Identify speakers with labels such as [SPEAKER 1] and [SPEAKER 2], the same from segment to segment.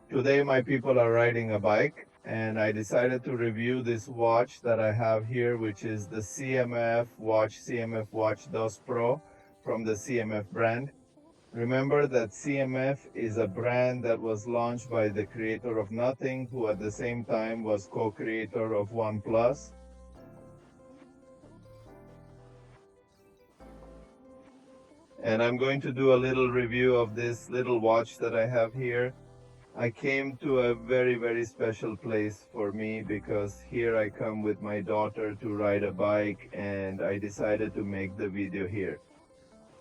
[SPEAKER 1] Today my people are riding a bike and I decided to review this watch that I have here, which is the CMF Watch DOS Pro from the CMF brand. Remember that CMF is a brand that was launched by the creator of Nothing, who at the same time was co-creator of OnePlus. And I'm going to do a little review of this little watch that I have here. I came to a very, very special place for me because here I come with my daughter to ride a bike and I decided to make the video here.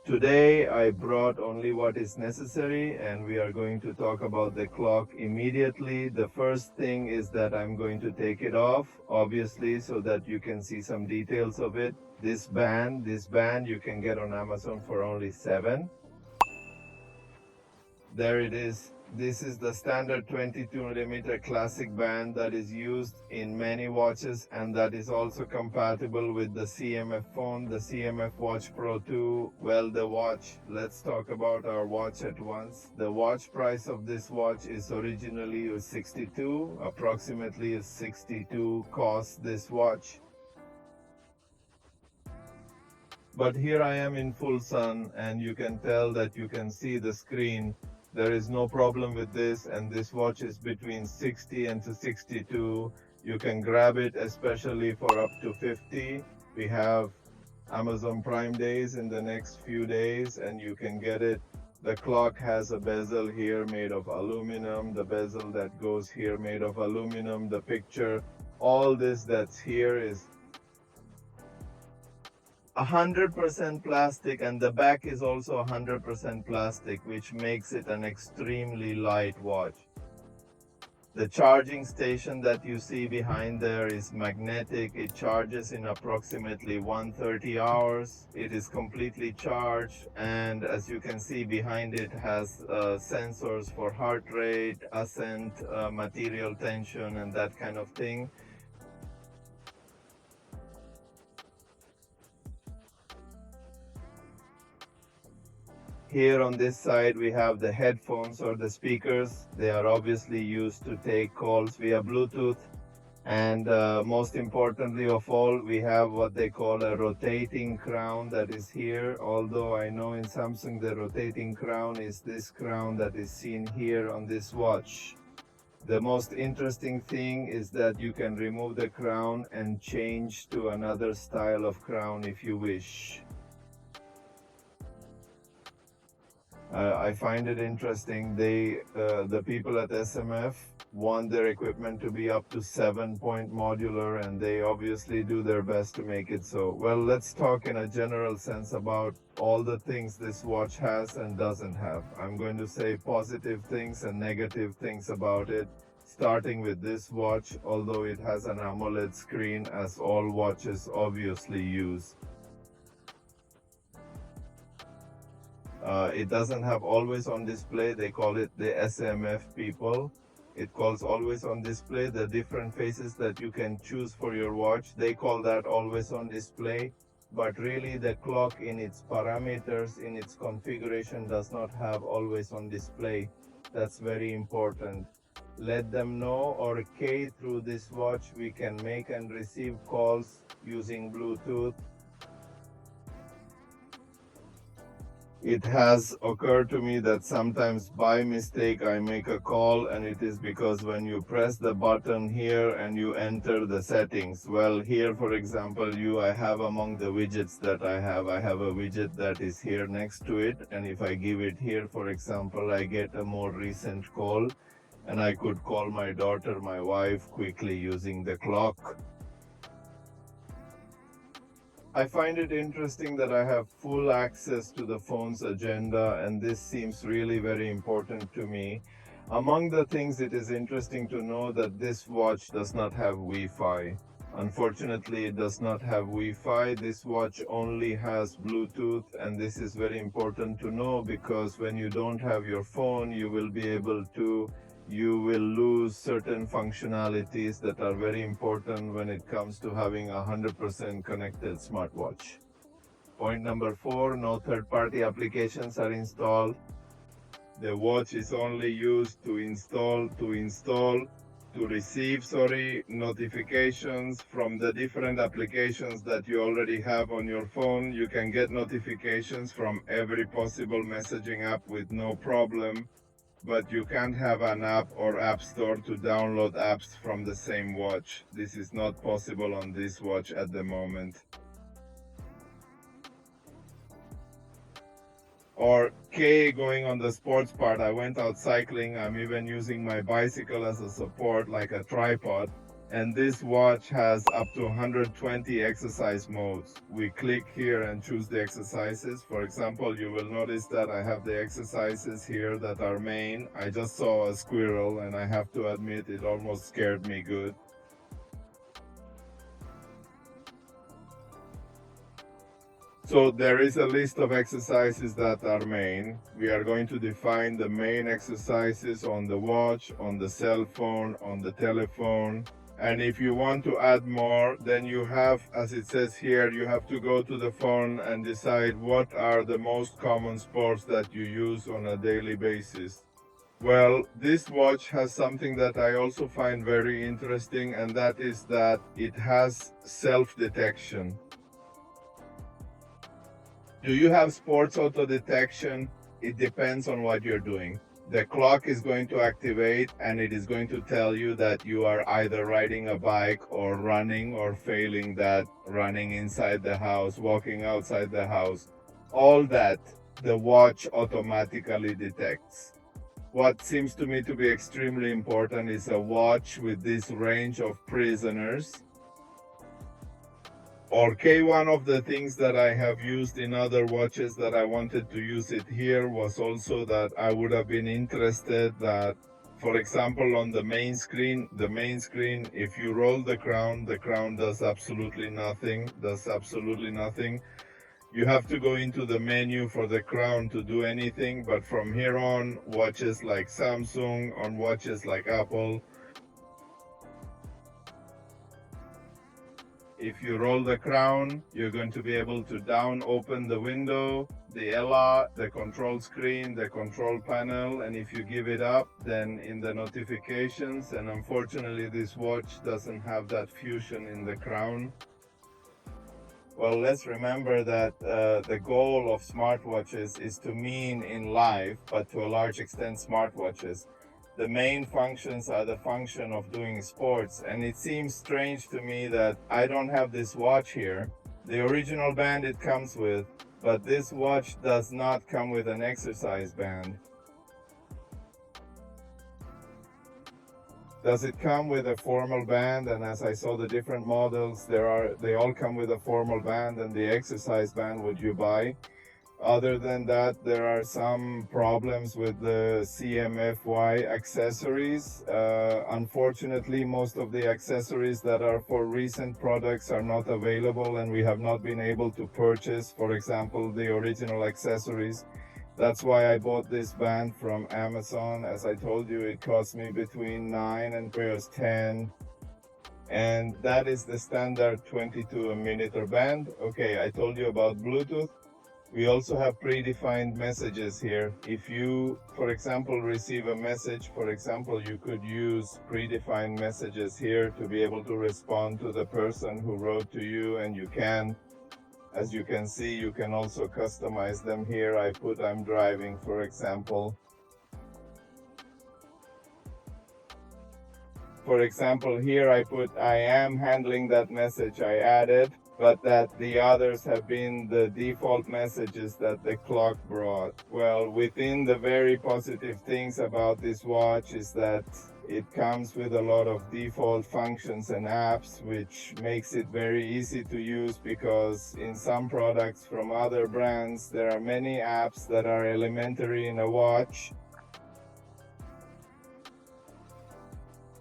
[SPEAKER 1] Today I brought only what is necessary and we are going to talk about the clock immediately. The first thing is that I'm going to take it off, obviously, so that you can see some details of it. This band you can get on Amazon for only $7. There it is. This is the standard 22mm classic band that is used in many watches and that is also compatible with the CMF phone, the CMF Watch Pro 2. Well, the watch, let's talk about our watch at once. The watch price of this watch is originally $62, approximately $62 costs this watch. But here I am in full sun and you can tell that you can see the screen. There is no problem with this, and this watch is between 60 and to 62. You can grab it especially for up to 50. We have Amazon Prime days in the next few days and you can get it. The clock has a bezel here made of aluminum, the bezel that goes here made of aluminum, the picture, all this that's here is 100% plastic, and the back is also 100% plastic, which makes it an extremely light watch. The charging station that you see behind there is magnetic. It charges in approximately 130 hours. It is completely charged, and as you can see behind it has sensors for heart rate, ascent, material tension, and that kind of thing. Here on this side we have the headphones or the speakers. They are obviously used to take calls via Bluetooth. And most importantly of all, we have what they call a rotating crown that is here. Although I know in Samsung the rotating crown is this crown that is seen here on this watch. The most interesting thing is that you can remove the crown and change to another style of crown if you wish. I find it interesting. The people at SMF want their equipment to be up to 7-point modular, and they obviously do their best to make it so. Well, let's talk in a general sense about all the things this watch has and doesn't have. I'm going to say positive things and negative things about it, starting with this watch, although it has an AMOLED screen, as all watches obviously use. It doesn't have always on display. They call it the SMF people. It calls always on display the different faces that you can choose for your watch. They call that always on display. But really the clock in its parameters, in its configuration, does not have always on display. That's very important. Let them know, or K, through this watch we can make and receive calls using Bluetooth. It has occurred to me that sometimes by mistake I make a call, and it is because when you press the button here and you enter the settings, well, here for example I have among the widgets that I have a widget that is here next to it, and if I give it here for example, I get a more recent call and I could call my daughter, my wife, quickly using the clock. I find it interesting that I have full access to the phone's agenda, and this seems really very important to me. Among the things, it is interesting to know that this watch does not have Wi-Fi. Unfortunately, it does not have Wi-Fi. This watch only has Bluetooth, and this is very important to know because when you don't have your phone, you will lose certain functionalities that are very important when it comes to having a 100% connected smartwatch. Point number 4, no third-party applications are installed. The watch is only used to receive, notifications from the different applications that you already have on your phone. You can get notifications from every possible messaging app with no problem, but you can't have an app or app store to download apps from the same watch. This is not possible on this watch at the moment. Or K, going on the sports part, I went out cycling. I'm even using my bicycle as a support, like a tripod. And this watch has up to 120 exercise modes. We click here and choose the exercises. For example, you will notice that I have the exercises here that are main. I just saw a squirrel and I have to admit it almost scared me good. So there is a list of exercises that are main. We are going to define the main exercises on the watch, on the cell phone, on the telephone. And if you want to add more, then you have, as it says here, you have to go to the phone and decide what are the most common sports that you use on a daily basis. Well, this watch has something that I also find very interesting, and that is that it has self-detection. Do you have sports auto detection? It depends on what you're doing. The clock is going to activate and it is going to tell you that you are either riding a bike or running, or failing that, running inside the house, walking outside the house. All that the watch automatically detects. What seems to me to be extremely important is a watch with this range of prisoners. Okay, one of the things that I have used in other watches that I wanted to use it here was also that I would have been interested that, for example, on the main screen, if you roll the crown does absolutely nothing, You have to go into the menu for the crown to do anything, but from here on, watches like Samsung, on watches like Apple, if you roll the crown, you're going to be able to open the window, the ELA, the control screen, the control panel, and if you give it up, then in the notifications, and unfortunately this watch doesn't have that fusion in the crown. Well, let's remember that the goal of smartwatches is to mean in life, but to a large extent smartwatches. The main functions are the function of doing sports, and it seems strange to me that I don't have this watch here. The original band it comes with, but this watch does not come with an exercise band. Does it come with a formal band? And as I saw the different models, they all come with a formal band, and the exercise band would you buy. Other than that, there are some problems with the CMFY accessories. Unfortunately, most of the accessories that are for recent products are not available, and we have not been able to purchase, for example, the original accessories. That's why I bought this band from Amazon. As I told you, it cost me between 9 and 10. And that is the standard 22mm band. Okay, I told you about Bluetooth. We also have predefined messages here. If you, for example, receive a message, you could use predefined messages here to be able to respond to the person who wrote to you, and you can. As you can see, you can also customize them here. I put I'm driving, for example. For example, here I put I am handling that message I added, but that the others have been the default messages that the clock brought. Well, within the very positive things about this watch is that it comes with a lot of default functions and apps, which makes it very easy to use, because in some products from other brands, there are many apps that are elementary in a watch.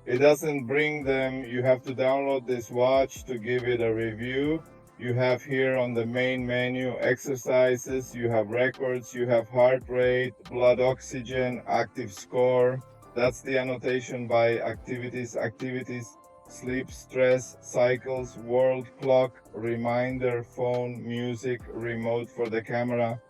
[SPEAKER 1] It doesn't bring them. You have to download this watch to give it a review. You have here on the main menu exercises, you have records, you have heart rate, blood oxygen, active score. That's the annotation by activities, sleep, stress, cycles, world clock, reminder, phone, music, remote for the camera.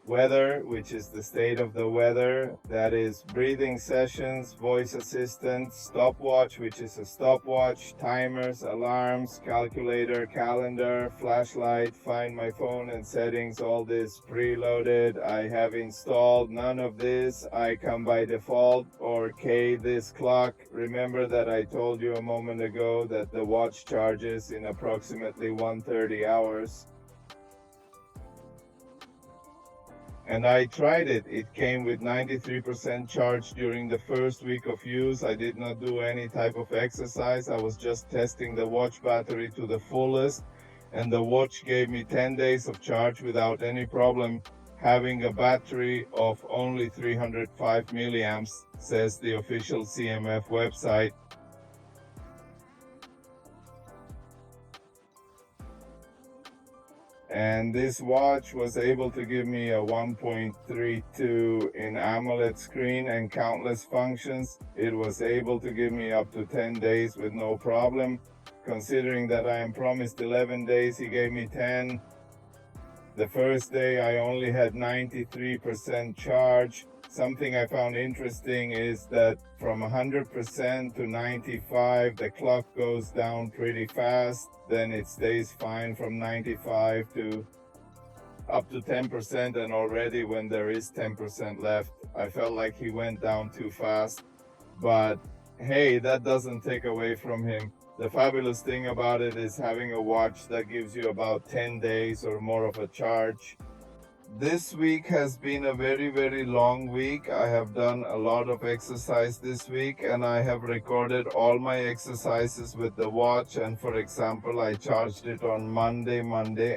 [SPEAKER 1] weather, which is the state of the weather, that is breathing sessions, voice assistant, stopwatch, which is a stopwatch, timers, alarms, calculator, calendar, flashlight, find my phone and settings, all this preloaded. I have installed none of this. I come by default, or K this clock. Remember that I told you a moment ago that the watch charges in approximately 130 hours. And I tried it. It came with 93% charge during the first week of use. I did not do any type of exercise. I was just testing the watch battery to the fullest, and the watch gave me 10 days of charge without any problem, having a battery of only 305 milliamps, says the official CMF website. And this watch was able to give me a 1.32 in AMOLED screen and countless functions. It was able to give me up to 10 days with no problem. Considering that I am promised 11 days, he gave me 10. The first day I only had 93% charge. Something I found interesting is that from 100% to 95, the clock goes down pretty fast. Then it stays fine from 95 to up to 10%, and already when there is 10% left, I felt like he went down too fast. But hey, that doesn't take away from him. The fabulous thing about it is having a watch that gives you about 10 days or more of a charge. This week has been a very long week. I have done a lot of exercise this week, and I have recorded all my exercises with the watch. And for example, I charged it on Monday,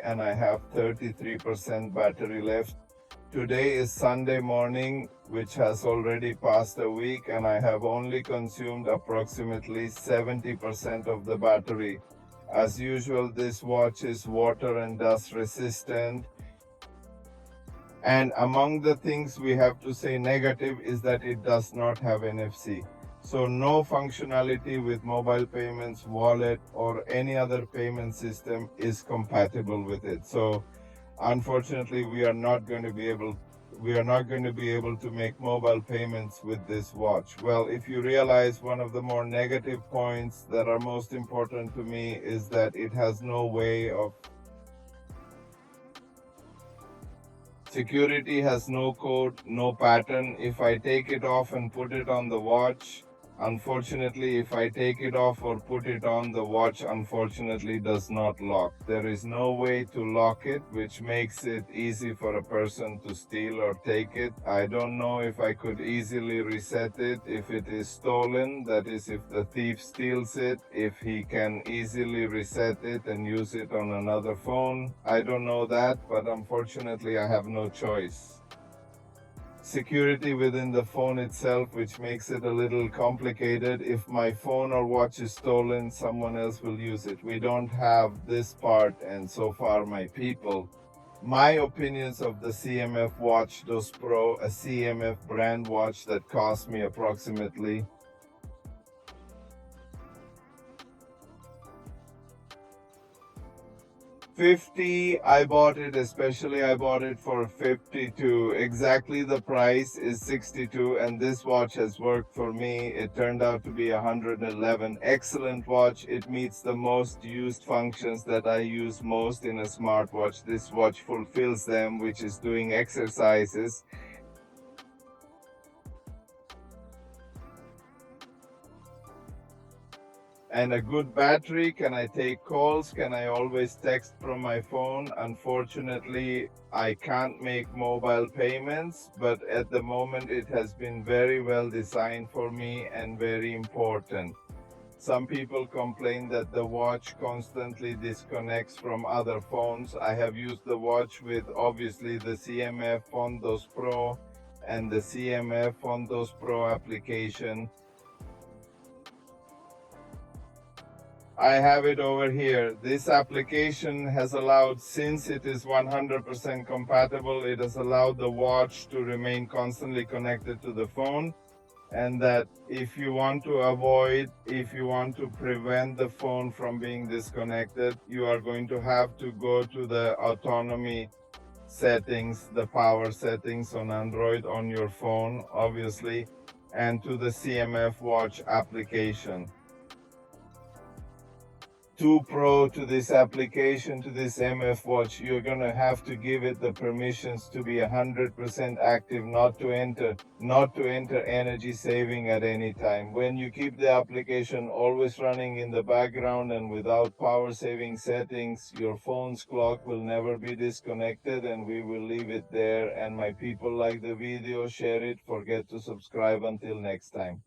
[SPEAKER 1] and I have 33% battery left. Today is Sunday morning, which has already passed a week, and I have only consumed approximately 70% of the battery. As usual, this watch is water and dust resistant. And among the things we have to say negative is that it does not have NFC. So no functionality with mobile payments, wallet, or any other payment system is compatible with it. So unfortunately, we are not going to be able to make mobile payments with this watch. Well, if you realize, one of the more negative points that are most important to me is that it has no way of security, has no code, no pattern. If I take it off and put it on the watch, unfortunately, if I take it off or put it on, the watch unfortunately does not lock. There is no way to lock it, which makes it easy for a person to steal or take it. I don't know if I could easily reset it if it is stolen. That is, if the thief steals it, if he can easily reset it and use it on another phone. I don't know that, but unfortunately I have no choice. Security within the phone itself, which makes it a little complicated. If my phone or watch is stolen, someone else will use it. We don't have this part, and so far my people. My opinions of the CMF Watch Dos Pro, a CMF brand watch that cost me approximately $50. I bought it for $52. Exactly the price is $62, and this watch has worked for me. It turned out to be $111. Excellent watch. It meets the most used functions that I use most in a smartwatch. This watch fulfills them, which is doing exercises. And a good battery. Can I take calls? Can I always text from my phone? Unfortunately, I can't make mobile payments, but at the moment it has been very well designed for me and very important. Some people complain that the watch constantly disconnects from other phones. I have used the watch with obviously the CMF Fondos Pro and the CMF Fondos Pro application. I have it over here. This application has allowed, since it is 100% compatible, it has allowed the watch to remain constantly connected to the phone. And that if you want to prevent the phone from being disconnected, you are going to have to go to the autonomy settings, the power settings on Android on your phone, obviously, and to the CMF Watch application. Pro to this application, to this MF Watch, you're gonna have to give it the permissions to be 100% active, not to enter energy saving at any time. When you keep the application always running in the background and without power saving settings, your phone's clock will never be disconnected, and we will leave it there. And my people, like the video, share it, forget to subscribe. Until next time.